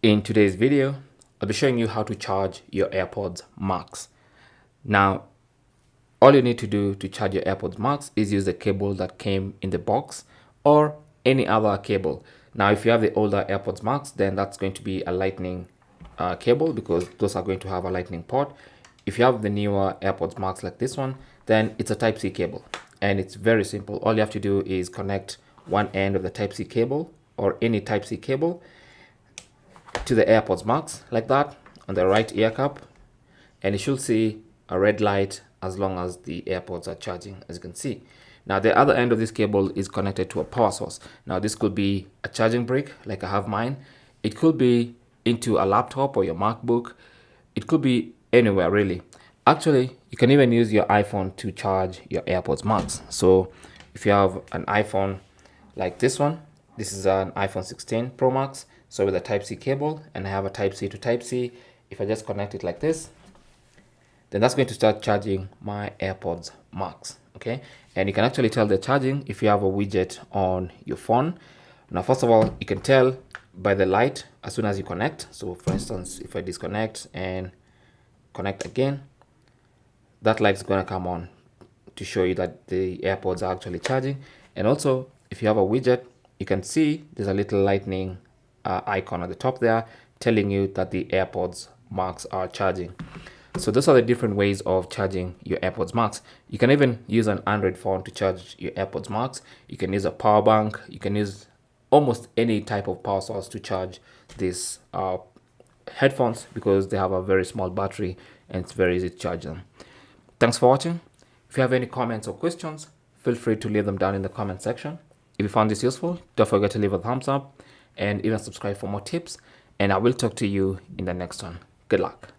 In today's video, I'll be showing you how to charge your AirPods Max. Now, all you need to do to charge your AirPods Max is use the cable that came in the box or any other cable. Now, if you have the older AirPods Max, then that's going to be a lightning cable because those are going to have a lightning port. If you have the newer AirPods Max like this one, then it's a Type-C cable. And it's very simple. All you have to do is connect one end of the Type-C cable or any Type-C cable to the AirPods Max like that on the right ear cup, and you should see a red light as long as the AirPods are charging, as you can see. Now the other end of this cable is connected to a power source. Now this could be a charging brick like I have mine. It could be into a laptop or your MacBook. It could be anywhere really. Actually, you can even use your iPhone to charge your AirPods Max. So if you have an iPhone like this one, this is an iPhone 16 Pro Max, so with a Type-C cable, and I have a Type-C to Type-C. If I just connect it like this, then that's going to start charging my AirPods Max, okay? And you can actually tell the charging if you have a widget on your phone. Now, first of all, you can tell by the light as soon as you connect. So for instance, if I disconnect and connect again, that light is going to come on to show you that the AirPods are actually charging. And also, if you have a widget, you can see there's a little lightning icon at the top there telling you that the AirPods Max are charging. So those are the different ways of charging your AirPods Max. You can even use an Android phone to charge your AirPods Max. You can use a power bank. You can use almost any type of power source to charge these headphones because they have a very small battery and it's very easy to charge them. Thanks for watching. If you have any comments or questions, feel free to leave them down in the comment section. If you found this useful, don't forget to leave a thumbs up and even subscribe for more tips. And I will talk to you in the next one. Good luck.